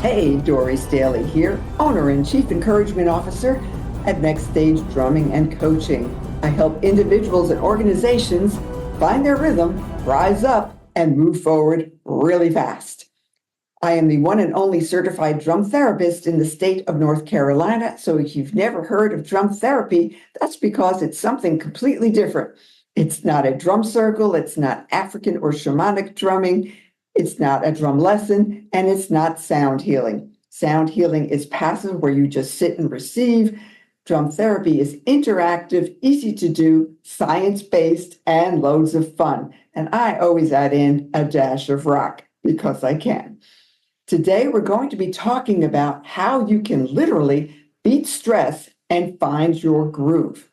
Hey, Dori Staehle here, owner and chief encouragement officer at Next Stage Drumming and Coaching. I help individuals and organizations find their rhythm, rise up, and move forward really fast. I am the one and only certified drum therapist in the state of North Carolina. So if you've never heard of drum therapy, that's because it's something completely different. It's not a drum circle, it's not African or shamanic drumming. It's not a drum lesson, and it's not sound healing. Sound healing is passive, where you just sit and receive. Drum therapy is interactive, easy to do, science-based, and loads of fun. And I always add in a dash of rock because I can. Today, we're going to be talking about how you can literally beat stress and find your groove.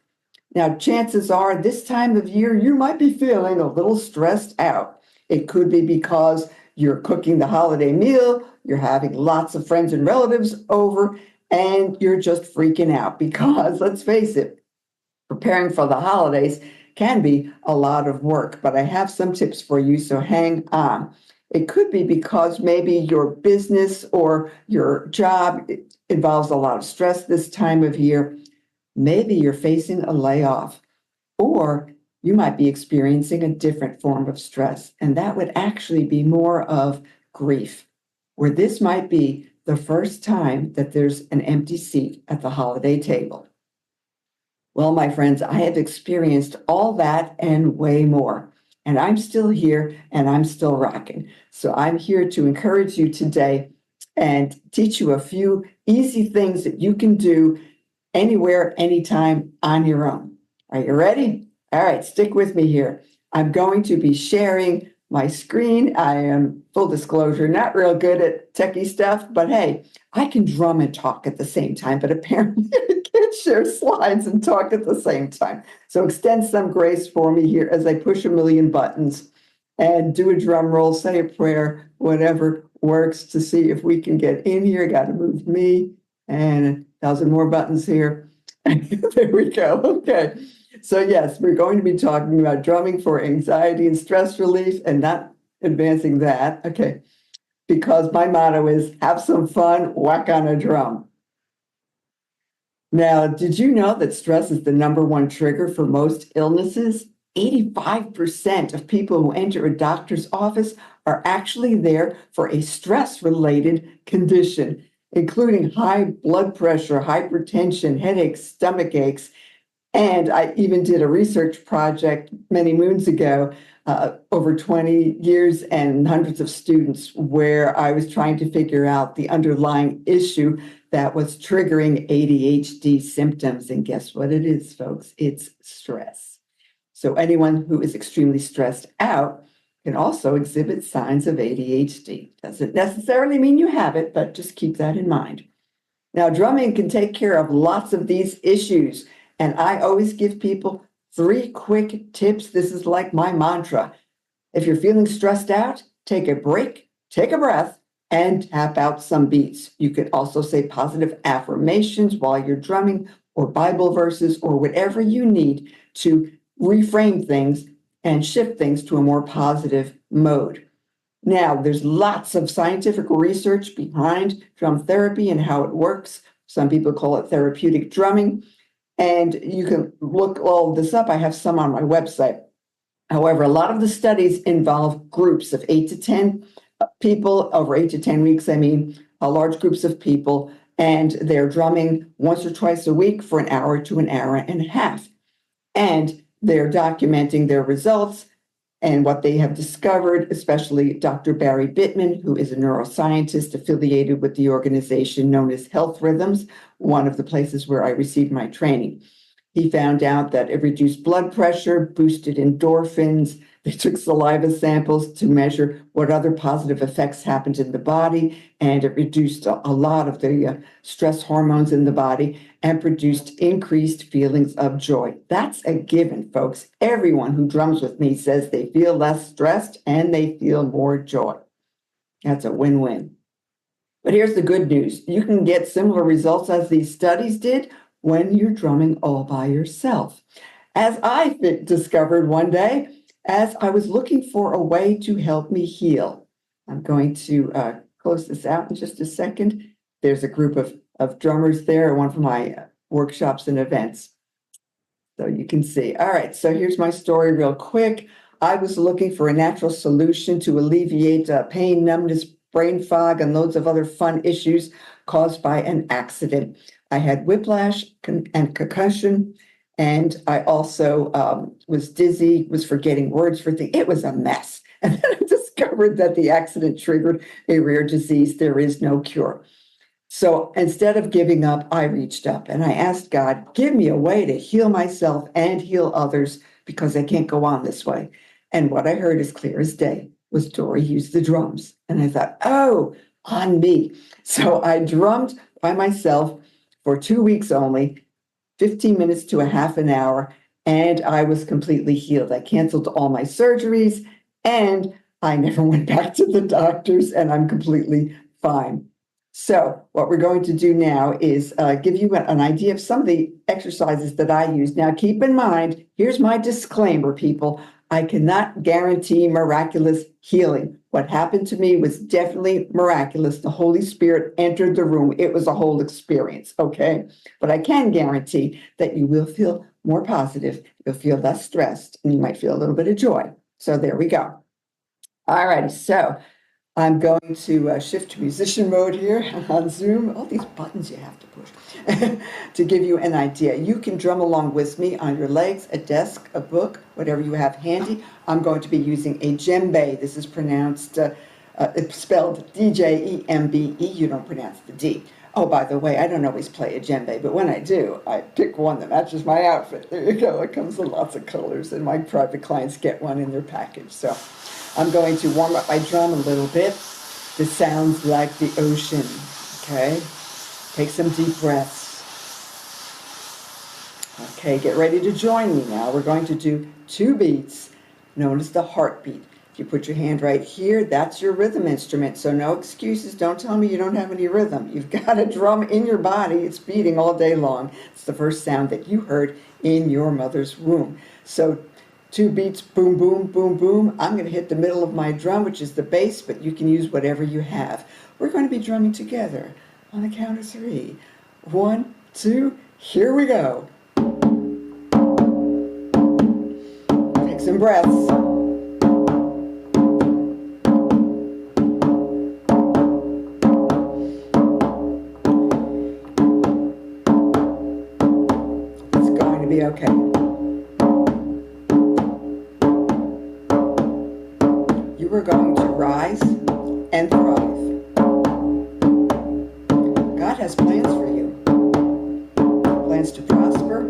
Now, chances are this time of year, you might be feeling a little stressed out. It could be because you're cooking the holiday meal, you're having lots of friends and relatives over, and you're just freaking out because, let's face it, preparing for the holidays can be a lot of work. But I have some tips for you, so hang on. It could be because maybe your business or your job involves a lot of stress this time of year. Maybe you're facing a layoff, or you might be experiencing a different form of stress, and that would actually be more of grief, where this might be the first time that there's an empty seat at the holiday table. Well, my friends, I have experienced all that and way more, and I'm still here and I'm still rocking. So I'm here to encourage you today and teach you a few easy things that you can do anywhere, anytime on your own. Are you ready? All right, stick with me here. I'm going to be sharing my screen. I am, full disclosure, not real good at techie stuff, but hey, I can drum and talk at the same time, but apparently I can't share slides and talk at the same time. So extend some grace for me here as I push a million buttons and do a drum roll, say a prayer, whatever works to see if we can get in here. Got to move me and 1,000 more buttons here. There we go. Okay. So yes, we're going to be talking about drumming for anxiety and stress relief and not advancing that. Okay. Because my motto is have some fun, whack on a drum. Now, did you know that stress is the number one trigger for most illnesses? 85% of people who enter a doctor's office are actually there for a stress-related condition, including high blood pressure, hypertension, headaches, stomach aches. And I even did a research project many moons ago, over 20 years and hundreds of students, where I was trying to figure out the underlying issue that was triggering ADHD symptoms. And guess what it is, folks? It's stress. So anyone who is extremely stressed out can also exhibit signs of ADHD. Doesn't necessarily mean you have it, but just keep that in mind. Now, drumming can take care of lots of these issues. And I always give people 3 quick tips. This is like my mantra. If you're feeling stressed out, take a break, take a breath, and tap out some beats. You could also say positive affirmations while you're drumming, or Bible verses, or whatever you need to reframe things and shift things to a more positive mode. Now, there's lots of scientific research behind drum therapy and how it works. Some people call it therapeutic drumming. And you can look all of this up. I have some on my website. However, a lot of the studies involve groups of 8 to 10 people over 8 to 10 weeks. I mean, large groups of people, and they're drumming once or twice a week for an hour to an hour and a half. And they're documenting their results and what they have discovered, especially Dr. Barry Bittman, who is a neuroscientist affiliated with the organization known as Health Rhythms, one of the places where I received my training. He found out that it reduced blood pressure, boosted endorphins. They took saliva samples to measure what other positive effects happened in the body, and it reduced a lot of the stress hormones in the body and produced increased feelings of joy. That's a given, folks. Everyone who drums with me says they feel less stressed and they feel more joy. That's a win-win. But here's the good news. You can get similar results as these studies did when you're drumming all by yourself. As I discovered one day, as I was looking for a way to help me heal. I'm going to close this out in just a second. There's a group of drummers there, one for my workshops and events. So you can see. All right, so here's my story real quick. I was looking for a natural solution to alleviate pain, numbness, brain fog, and loads of other fun issues caused by an accident. I had whiplash and concussion, and I also was dizzy, was forgetting words for things. It was a mess. And then I discovered that the accident triggered a rare disease. There is no cure. So instead of giving up, I reached up and I asked God, give me a way to heal myself and heal others because I can't go on this way. And what I heard as clear as day was Dori used the drums. And I thought, oh, on me. So I drummed by myself for 2 weeks only, 15 minutes to a half an hour, and I was completely healed. I canceled all my surgeries and I never went back to the doctors, and I'm completely fine. So what we're going to do now is give you an idea of some of the exercises that I use. Now, keep in mind, here's my disclaimer, people. I cannot guarantee miraculous healing. What happened to me was definitely miraculous. The Holy Spirit entered the room. It was a whole experience, okay? But I can guarantee that you will feel more positive. You'll feel less stressed, and you might feel a little bit of joy. So there we go. All righty, so I'm going to shift to musician mode here on Zoom. All these buttons you have to push to give you an idea. You can drum along with me on your legs, a desk, a book, whatever you have handy. I'm going to be using a djembe. This is pronounced, it's spelled D-J-E-M-B-E. You don't pronounce the D. Oh, by the way, I don't always play a djembe, but when I do, I pick one that matches my outfit. There you go. It comes in lots of colors, and my private clients get one in their package. So I'm going to warm up my drum a little bit. This sounds like the ocean, okay? Take some deep breaths. Okay, get ready to join me now. We're going to do 2 beats known as the heartbeat. If you put your hand right here, that's your rhythm instrument. So no excuses. Don't tell me you don't have any rhythm. You've got a drum in your body. It's beating all day long. It's the first sound that you heard in your mother's womb. So 2 beats, boom, boom, boom, boom. I'm going to hit the middle of my drum, which is the bass, but you can use whatever you have. We're going to be drumming together on the count of 3. 1, 2, here we go. Take some breaths. It's going to be okay. You are going to rise and thrive. God has plans for you. Plans to prosper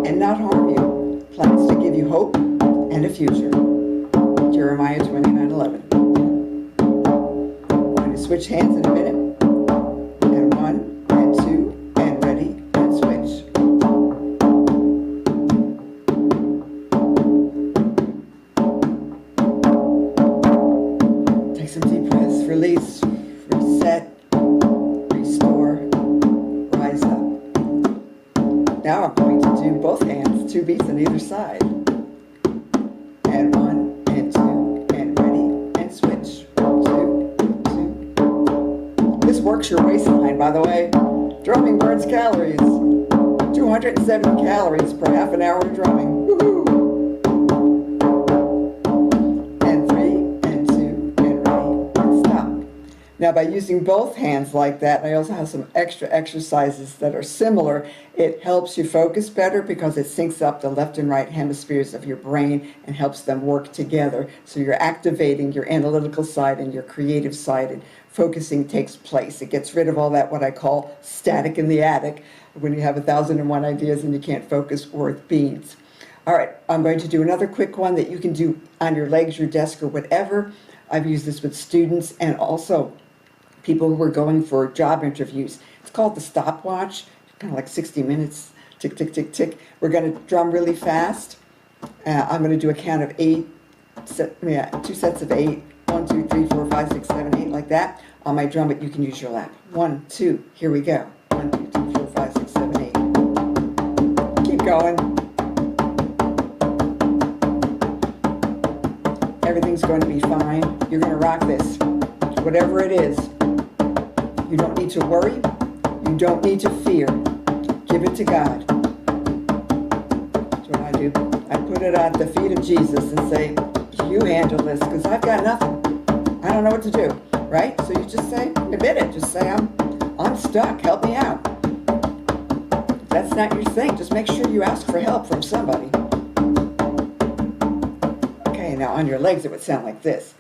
and not harm you. Plans to give you hope and a future. Jeremiah 29:11. I'm going to switch hands in a minute. And 1, and 2, and ready, and switch. Take some deep breaths, release, reset, restore, rise up. Now I'm going to do both hands, 2 beats on either side. And 1, and 2, and ready, and switch. 2, 2. This works your waistline, by the way. Drumming burns calories. 270 calories per half an hour of drumming. Woohoo! Now, by using both hands like that, I also have some extra exercises that are similar. It helps you focus better because it syncs up the left and right hemispheres of your brain and helps them work together. So you're activating your analytical side and your creative side, and focusing takes place. It gets rid of all that, what I call static in the attic, when you have 1,001 ideas and you can't focus worth beans. All right, I'm going to do another quick one that you can do on your legs, your desk, or whatever. I've used this with students and also people who are going for job interviews. It's called the stopwatch, kind of like 60 minutes, tick, tick, tick, tick. We're going to drum really fast. I'm going to do a count of 8, 2 sets of 8, 1, 2, 3, 4, 5, 6, 7, 8, like that. On my drum, but you can use your lap. 1, 2, here we go. 1, 2, 3, 4, 5, 6, 7, 8. Keep going. Everything's going to be fine. You're going to rock this, whatever it is. You don't need to worry. You don't need to fear. Give it to God. That's what I do. I put it at the feet of Jesus and say, you handle this, because I've got nothing. I don't know what to do, right? So you just say, admit it. Just say, I'm stuck. Help me out. If that's not your thing, just make sure you ask for help from somebody. Okay, now on your legs it would sound like this.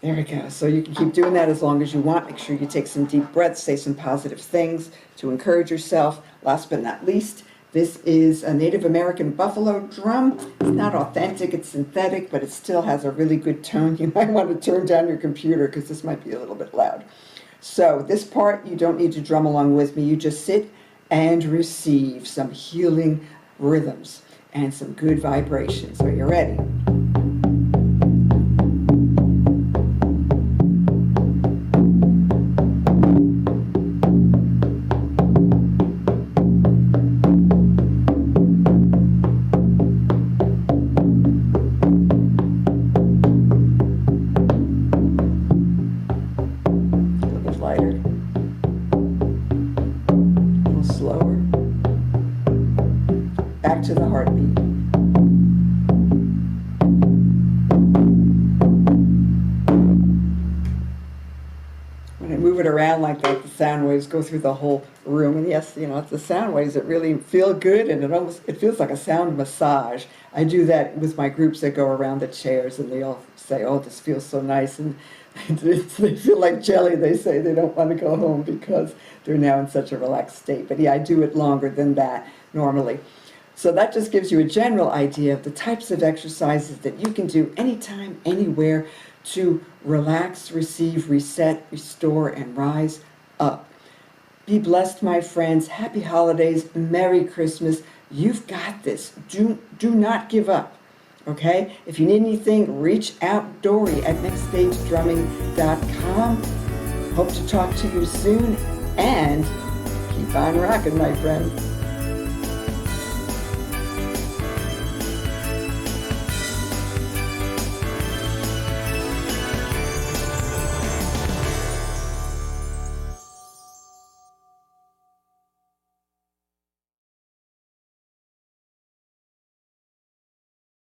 There we go. So you can keep doing that as long as you want. Make sure you take some deep breaths, say some positive things to encourage yourself. Last but not least, this is a Native American buffalo drum. It's not authentic, it's synthetic, but it still has a really good tone. You might want to turn down your computer because this might be a little bit loud. So this part, you don't need to drum along with me. You just sit and receive some healing rhythms and some good vibrations. Are you ready? Back to the heartbeat. When I move it around like that, the sound waves go through the whole room. And yes, you know, it's the sound waves that really feel good, and it feels like a sound massage. I do that with my groups that go around the chairs, and they all say, oh, this feels so nice. And they feel like jelly. They say they don't want to go home because they're now in such a relaxed state. But yeah, I do it longer than that normally. So that just gives you a general idea of the types of exercises that you can do anytime, anywhere to relax, receive, reset, restore, and rise up. Be blessed, my friends. Happy holidays. Merry Christmas. You've got this. Do not give up. Okay? If you need anything, reach out. Dori at nextstagedrumming.com. Hope to talk to you soon, and keep on rocking, my friends.